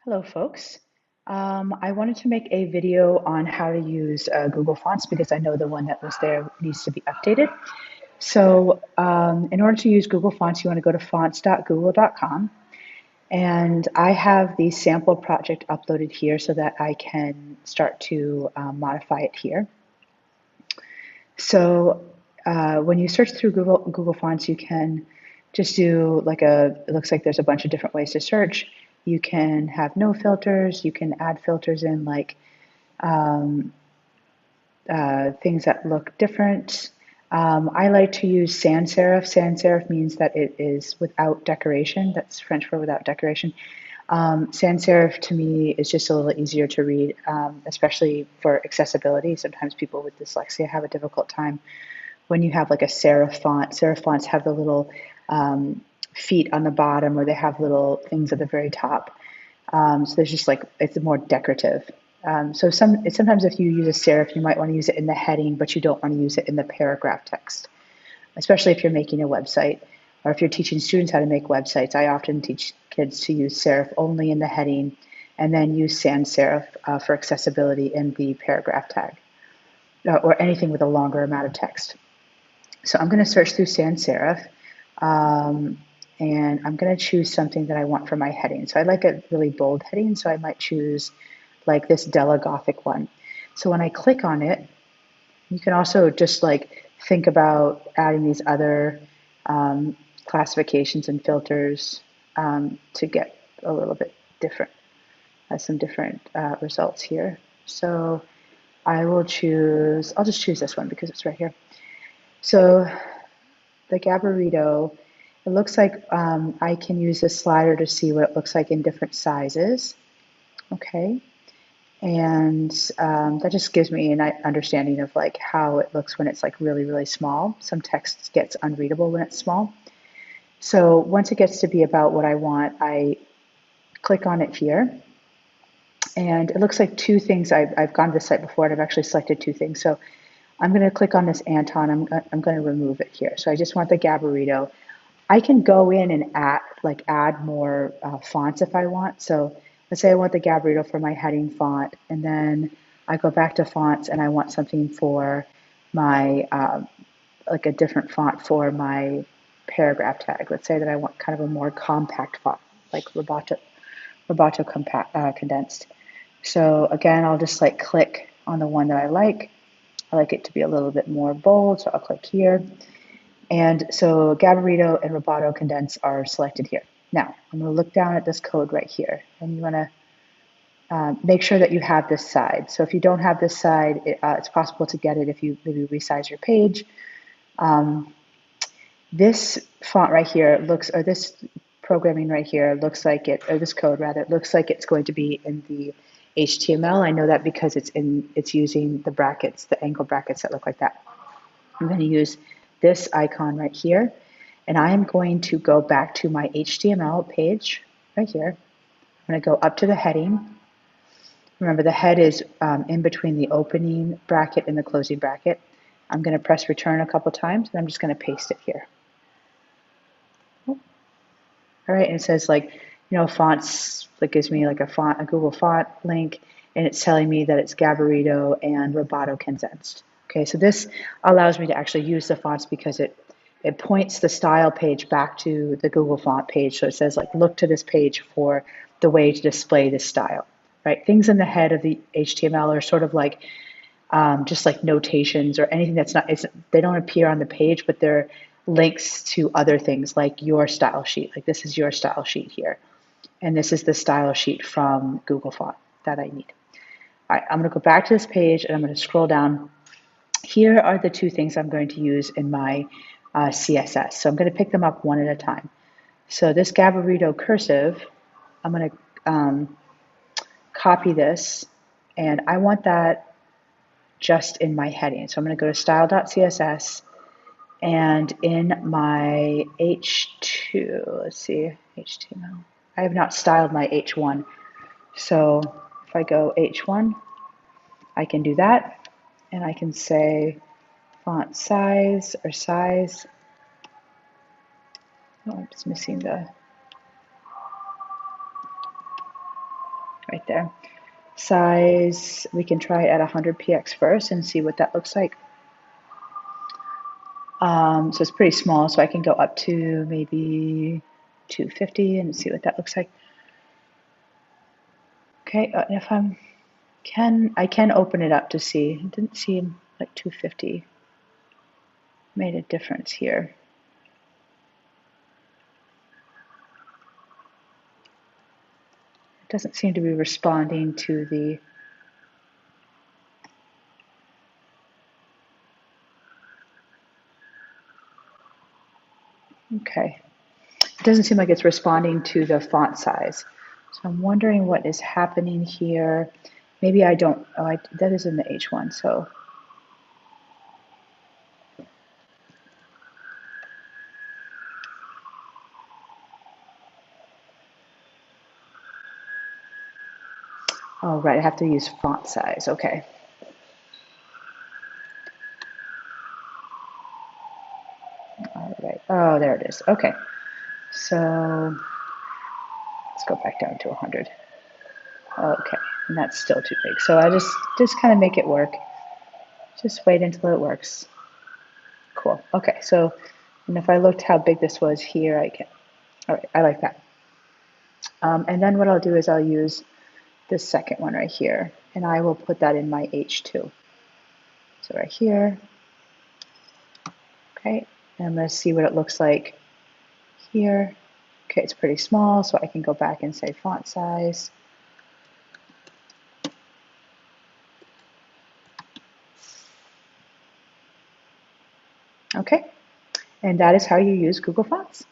Hello, folks. I wanted to make a video on how to use Google Fonts because I know the one that was there needs to be updated. So in order to use Google Fonts, you want to go to fonts.google.com. And I have the sample project uploaded here so that I can start to modify it here. So when you search through Google Fonts, you can just do it looks like there's a bunch of different ways to search. You can have no filters. You can add filters in um, things that look different. I like to use sans serif. Sans serif means that it is without decoration. That's French for without decoration. Sans serif to me is just a little easier to read, especially for accessibility. Sometimes people with dyslexia have a difficult time when you have like a serif font. Serif fonts have the little feet on the bottom, or they have little things at the very top. So there's just it's more decorative. Sometimes if you use a serif, you might want to use it in the heading, but you don't want to use it in the paragraph text, especially if you're making a website or if you're teaching students how to make websites. I often teach kids to use serif only in the heading and then use sans serif for accessibility in the paragraph tag or anything with a longer amount of text. So I'm going to search through sans serif. And I'm going to choose something that I want for my heading. So I like a really bold heading, so I might choose like this Della Gothic one. So when I click on it, you can also just think about adding these other classifications and filters to get a little bit different, some different results here. So I'll just choose this one because it's right here. So the Gabarito, it looks like I can use this slider to see what it looks like in different sizes. Okay. And that just gives me an understanding of how it looks when it's really, really small. Some text gets unreadable when it's small. So once it gets to be about what I want, I click on it here. And it looks like two things. I've gone to the site before and I've actually selected two things. So I'm going to click on this Anton. I'm going to remove it here. So I just want the Gabarito. I can go in and add more fonts if I want. So let's say I want the Gabarito for my heading font, and then I go back to fonts and I want something for my like a different font for my paragraph tag. Let's say that I want kind of a more compact font, like Roboto condensed. So again, I'll just click on the one that I like. I like it to be a little bit more bold, so I'll click here. And so Gabarito and Roboto Condense are selected here. Now, I'm going to look down at this code right here, and you want to make sure that you have this side. So if you don't have this side, it's possible to get it if you maybe resize your page. This font right here or this programming right here looks like or this code rather, looks like it's going to be in the HTML. I know that because it's using the brackets, the angle brackets that look like that. I'm going to use this icon right here, and I am going to go back to my HTML page right here. I'm going to go up to the heading. Remember, the head is in between the opening bracket and the closing bracket. I'm going to press return a couple times, and I'm just going to paste it here. All right, and it says fonts, that gives me a Google font link, and it's telling me that it's Gabarito and Roboto condensed. Okay, so this allows me to actually use the fonts because it points the style page back to the Google font page. So it says look to this page for the way to display this style, right? Things in the head of the HTML are sort of just like notations or anything that's not, they don't appear on the page, but they're links to other things like your style sheet. Like this is your style sheet here. And this is the style sheet from Google Font that I need. All right, I'm going to go back to this page and I'm going to scroll down. Here are the two things I'm going to use in my CSS. So I'm going to pick them up one at a time. So this Gabarito cursive, I'm going to copy this, and I want that just in my heading. So I'm going to go to style.css, and in my H2, let's see, HTML. I have not styled my H1. So if I go H1, I can do that. And I can say font size or size. Oh, I'm just missing the. right there. Size, we can try at 100px first and see what that looks like. So it's pretty small, so I can go up to maybe 250 and see what that looks like. Okay, if I can open it up to see. It didn't seem like 250 made a difference here. It doesn't seem to be responding to the okay. It doesn't seem like it's responding to the font size. So I'm wondering what is happening here. Maybe I don't, oh, that is in the H1, so. Oh, right, I have to use font size, okay. All right, oh, there it is, okay. So let's go back down to 100. Okay, and that's still too big. So I just kind of make it work. Just wait until it works. Cool. Okay, so, and if I looked how big this was here, I can, all right, I like that. And then what I'll do is I'll use this second one right here, and I will put that in my H2. So right here, okay, and I'm going to see what it looks like here. Okay, it's pretty small, so I can go back and say font size. Okay, and that is how you use Google Fonts.